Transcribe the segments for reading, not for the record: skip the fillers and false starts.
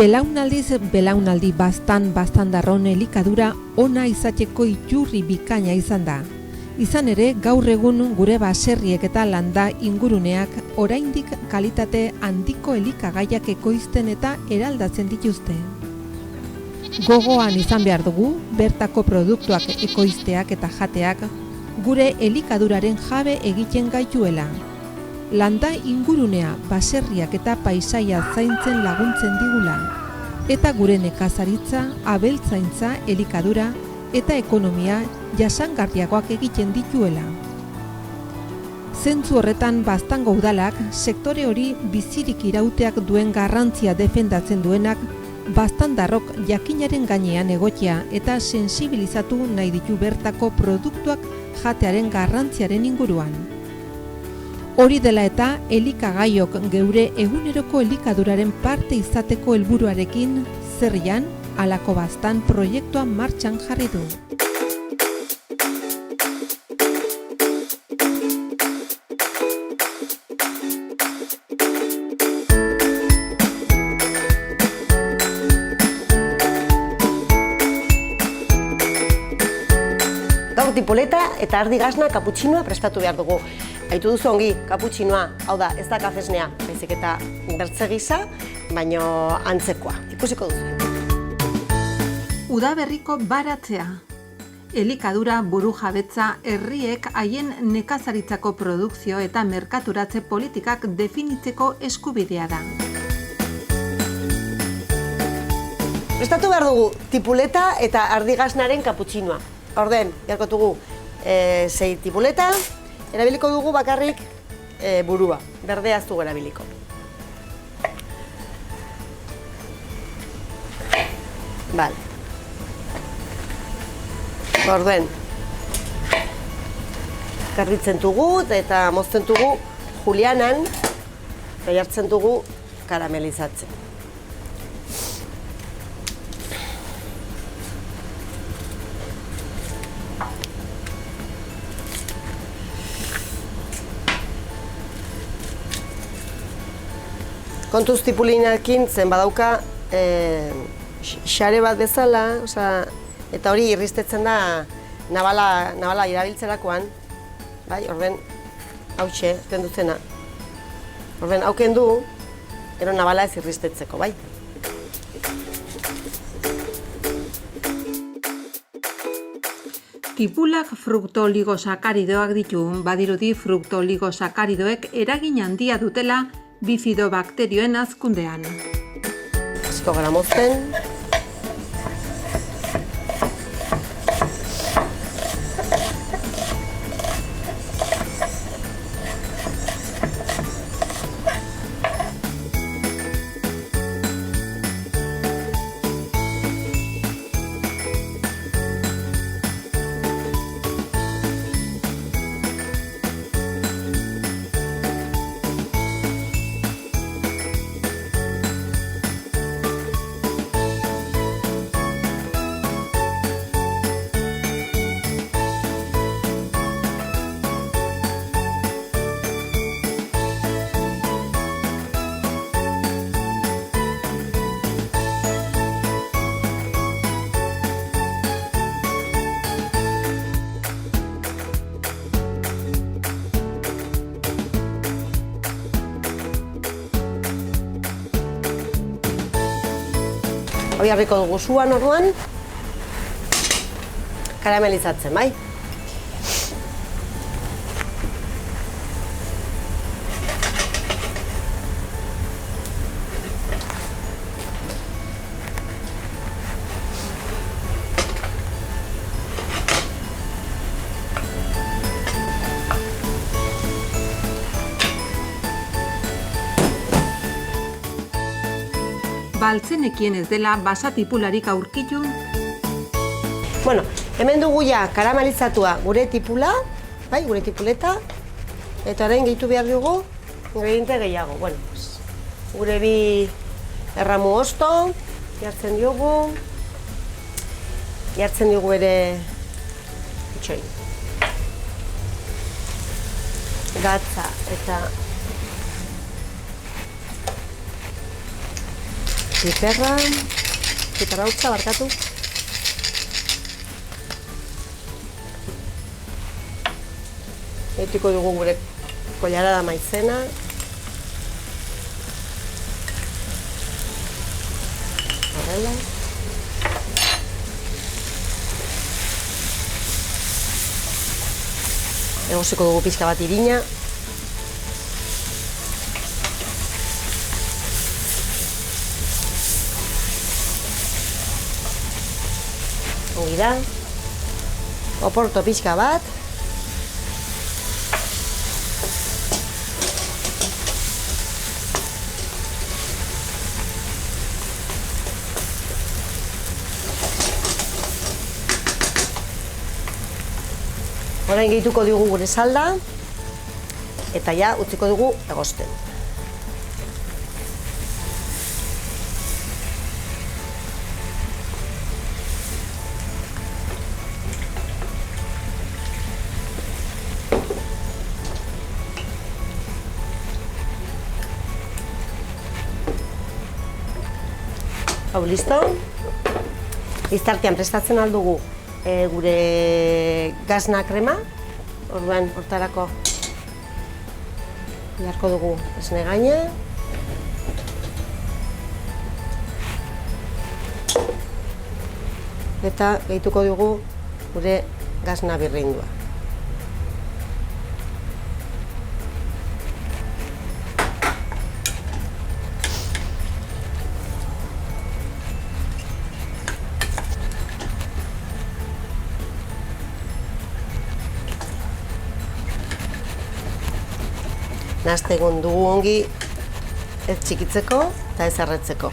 Belaunaldiz belaunaldi baztan-darron elikadura ona izateko iturri bikaina izan da. Izan ere, gaur egun gure baserriek eta landa inguruneak oraindik kalitate handiko elikagaiak ekoizten eta eraldatzen dituzte. Gogoan izan behar dugu, bertako produktuak ekoizteak eta jateak gure elikaduraren jabe egiten gaituela. Landa ingurunea, baserriak eta paisaia zaintzen laguntzen digula, eta gure nekazaritza, abeltzaintza, elikadura eta ekonomia jasangarriagoak egiten dituela. Zentzu horretan Baztango udalak sektore hori bizirik irauteak duen garrantzia defendatzen duenak baztandarrok jakinaren gainean egotea eta sensibilizatu nahi ditu bertako produktuak jatearen garrantziaren inguruan. Hori dela eta elikagaiok geure eguneroko elikaduraren parte izateko helburuarekin Zerrian halako baztan proiektua martxan jarri du. Gaur tipoleta eta ardi gasna kaputxinoa prestatu behar dugu. Aitu duzu ongi, kaputxinoa, hau da, ez da kafesnea, baizik eta bertze gisa, baino antzekoa. Ikusiko duzu. Udaberriko baratzea. Elikadura burujabetza herriek haien nekazaritzako produkzio eta merkaturatze politikak definitzeko eskubidea da. Prestatu behar dugu tipuleta eta ardi gasnaren kaputxinoa. Orden, jarkotugu 6 tipuleta, erabiliko dugu bakarrik burua, berdea ez dugu erabiliko. Bale. Orden, garbitzen dugu eta mozten dugu julianan, eta jartzen dugu karamelizatzen. Kontuz tipulinarekin zen badauka xare bat bezala, eta hori irristetzen da nabala irabiltzerakoan, bai, orden, hautxe, kendu zena. Orden, hau kendu, ero nabala ez irristetzeko, bai. Tipulak fruktoligosakaridoak ditu, badirudi fruktoligosakaridoek eragin handia dutela bifidobakterioen hazkundean. Hasiko gara mozten. Hoi harriko dugu zuan orduan, karamelizatzen, bai? Baltzenekien ez dela basatipularik aurkitu. Bueno, hemen dugu ja karamelizatua gure tipula, bai, gure tipuleta, eta orain gehitu behar dugu ingrediente gehiago. Bueno, gure bi erramu hosto, jartzen diogu ere itxoin. Gatza eta piperra hutsa barkatu. Gehituko dugu gure kollarada maizena. Horrela. Egosiko dugu pixka bat irina. Ongi da. Oporto pixka bat. Orain gehituko dugu gure salda, eta ja utziko dugu egosten. Hau, listo? Iztartean prestatzen aldugu gure gazna krema, orduan hortarako jarko dugu esne gaina. Eta gehituko dugu gure gazna birrindua. Nahaste egon dugu ongi ez txikitzeko eta ez erretzeko.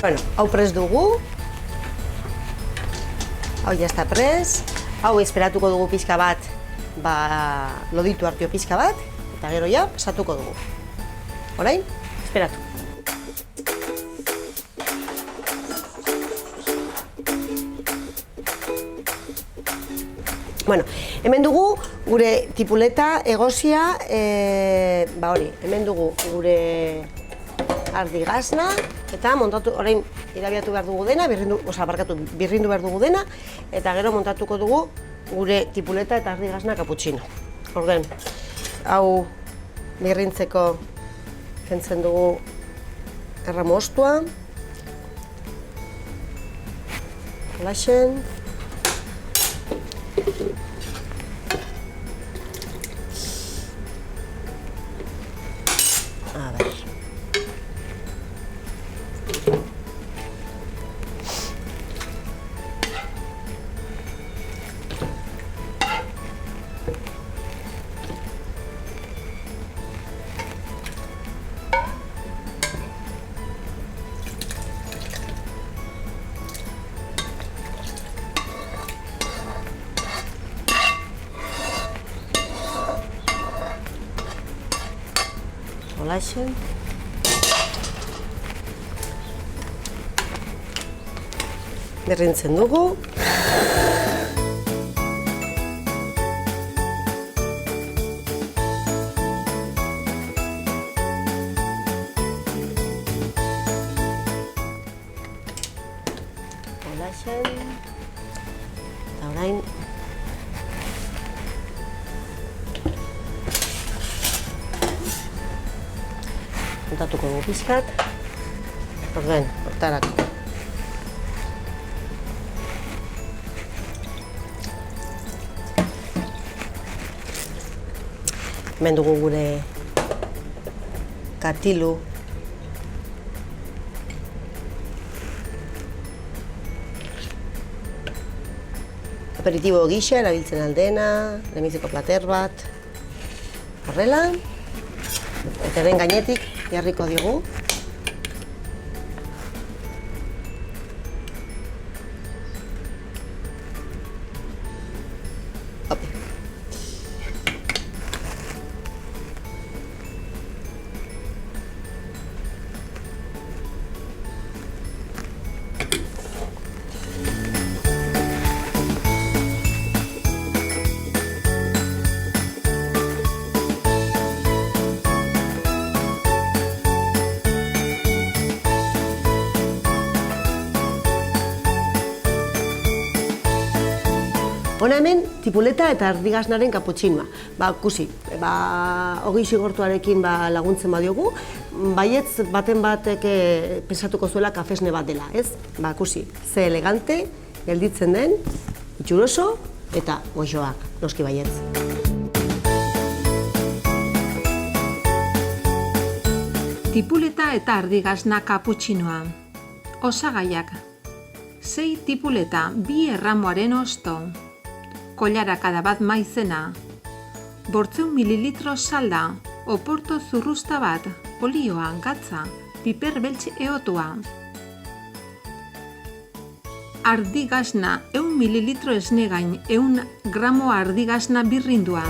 Bueno, hau prest dugu. Hau ja està prest. Hau esperatuko dugu pixka bat, loditu hartio pixka bat, eta gero ja pasatuko dugu. Orain, esperatu. Bueno, hemen dugu gure tipuleta egosia, hemen dugu gure ardi gazna, eta montatu, orain irabiatu behar dugu dena, birrindu behar dugu dena, eta gero montatuko dugu gure tipuleta eta ardi gazna kaputxino. Orduan, hau birrintzeko kentzen dugu erramu ostua. Holaxen. A ver. Holaxen. Berrintzen dugu. Holaxen. Eta orain, kontatuko dugu pizkat, orduan, hortarako. Hemen dugu gure katilu. Aperitibo gisa erabiltzen aldena, lehenbiziko plater bat, horrela, eta den gainetik jarriko diogu. Hona hemen, tipuleta eta erdigaznaren kaputxinoa. Kusi, hogei zigortuarekin laguntzen badiogu, baietz baten batek pensatuko zuela kafesne bat dela, ez? Kusi, ze elegante, gelditzen den, itxuroso eta goxoak, noski baietz. Tipuleta eta erdigazna kaputxinoa. Osagaiak: 6 tipuleta, 2 erramuaren hosto, kollarakada bat maizena, 800 mililitro salda, oporto zurrusta bat, olioa, gatza, piper beltz eotua. Ardigazna, 100 mililitro esnegain, 100 gramo ardigazna birrindua.